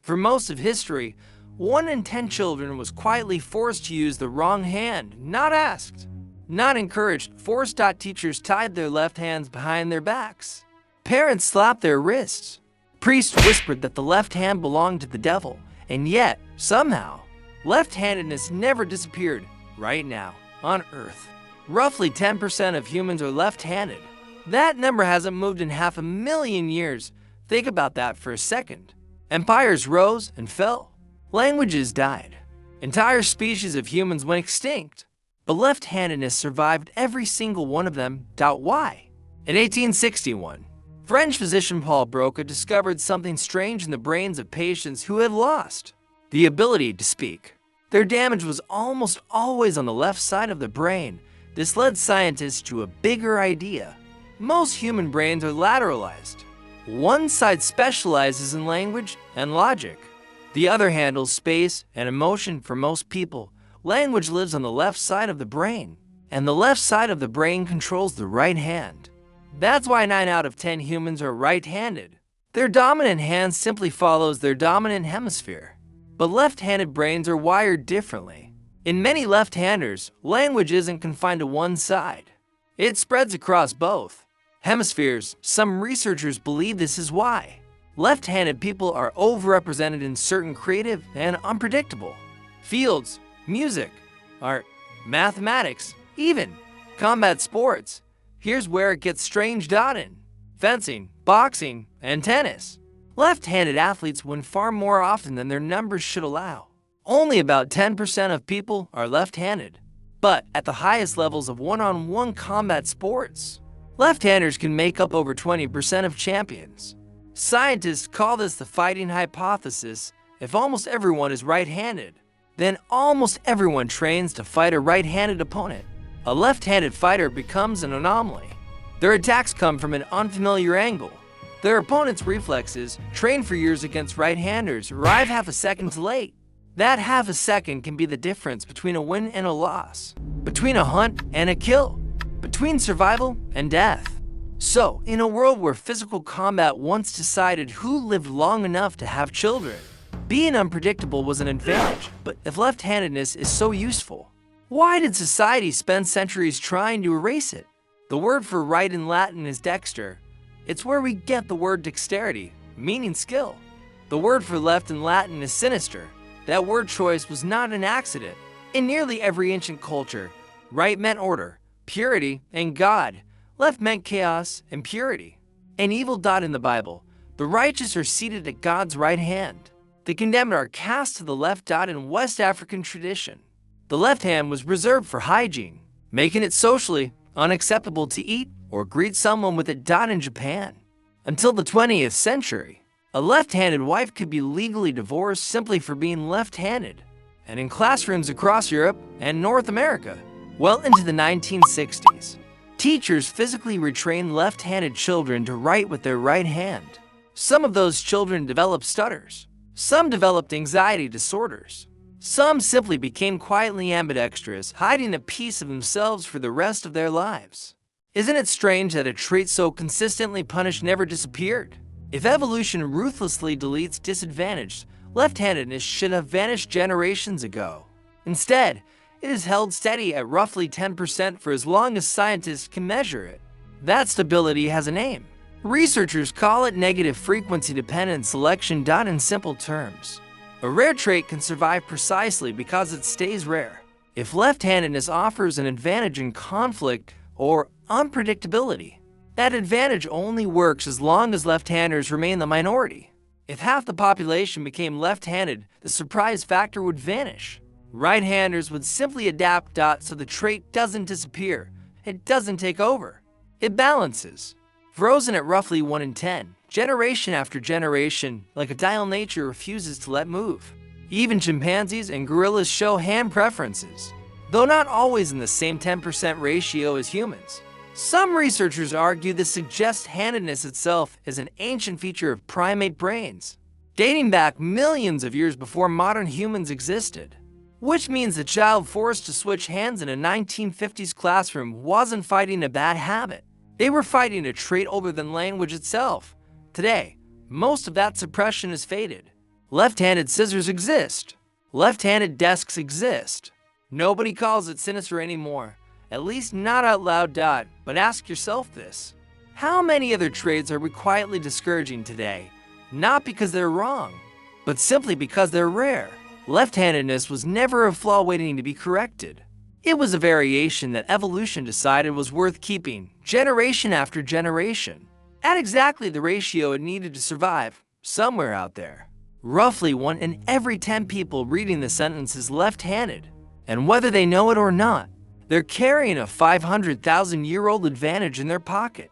For most of history, 1 in 10 children was quietly forced to use the wrong hand, not asked, not encouraged, forced. Teachers tied their left hands behind their backs. Parents slapped their wrists. Priests whispered that the left hand belonged to the devil, and yet, somehow, left-handedness never disappeared. Right now, on Earth, roughly 10% of humans are left-handed. That number hasn't moved in 500,000 years. Think about that for a second. Empires rose and fell. Languages died. Entire species of humans went extinct. But left-handedness survived every single one of them. Why? In 1861, French physician Paul Broca discovered something strange in the brains of patients who had lost the ability to speak. Their damage was almost always on the left side of the brain. This led scientists to a bigger idea. Most human brains are lateralized. One side specializes in language and logic. The other handles space and emotion. For most people, language lives on the left side of the brain, and the left side of the brain controls the right hand. That's why 9 out of 10 humans are right-handed. Their dominant hand simply follows their dominant hemisphere. But left-handed brains are wired differently. In many left-handers, language isn't confined to one side. It spreads across both hemispheres. Some researchers believe this is why left-handed people are overrepresented in certain creative and unpredictable fields: music, art, mathematics, even combat sports. Here's where it gets strange. In fencing, boxing, and tennis, left-handed athletes win far more often than their numbers should allow. Only about 10% of people are left-handed. But at the highest levels of one-on-one combat sports, left-handers can make up over 20% of champions. Scientists call this the fighting hypothesis. If almost everyone is right-handed, then almost everyone trains to fight a right-handed opponent. A left-handed fighter becomes an anomaly. Their attacks come from an unfamiliar angle. Their opponent's reflexes, trained for years against right-handers, arrive half a second late. That half a second can be the difference between a win and a loss, between a hunt and a kill, between survival and death. So, in a world where physical combat once decided who lived long enough to have children, being unpredictable was an advantage. But if left-handedness is so useful, why did society spend centuries trying to erase it? The word for right in Latin is dexter. It's where we get the word dexterity, meaning skill. The word for left in Latin is sinister. That word choice was not an accident. In nearly every ancient culture, right meant order, purity, and God. Left meant chaos and purity. An evil. In the Bible, the righteous are seated at God's right hand. The condemned are cast to the left. In West African tradition, the left hand was reserved for hygiene, making it socially unacceptable to eat or greet someone with it. In Japan, until the 20th century, a left-handed wife could be legally divorced simply for being left-handed. And in classrooms across Europe and North America, well into the 1960s, teachers physically retrained left-handed children to write with their right hand. Some of those children developed stutters. Some developed anxiety disorders. Some simply became quietly ambidextrous, hiding a piece of themselves for the rest of their lives. Isn't it strange that a trait so consistently punished never disappeared? If evolution ruthlessly deletes disadvantaged, left-handedness should have vanished generations ago. Instead, it is held steady at roughly 10% for as long as scientists can measure it. That stability has a name. Researchers call it negative frequency-dependent selection. In simple terms, a rare trait can survive precisely because it stays rare. If left-handedness offers an advantage in conflict or unpredictability, that advantage only works as long as left-handers remain the minority. If half the population became left-handed, the surprise factor would vanish. Right-handers would simply adapt. So the trait doesn't disappear. It doesn't take over. It balances. Frozen at roughly 1 in 10, generation after generation, like a dial nature refuses to let move. Even chimpanzees and gorillas show hand preferences, though not always in the same 10% ratio as humans. Some researchers argue this suggests handedness itself is an ancient feature of primate brains, dating back millions of years before modern humans existed. Which means the child forced to switch hands in a 1950s classroom wasn't fighting a bad habit. They were fighting a trait older than language itself. Today, most of that suppression has faded. Left-handed scissors exist. Left-handed desks exist. Nobody calls it sinister anymore, at least not out loud. But ask yourself this: how many other trades are we quietly discouraging today? Not because they're wrong, but simply because they're rare. Left-handedness was never a flaw waiting to be corrected. It was a variation that evolution decided was worth keeping, generation after generation, at exactly the ratio it needed to survive, somewhere out there. Roughly 1 in every 10 people reading the sentence is left-handed, and whether they know it or not, they're carrying a 500,000-year-old advantage in their pocket.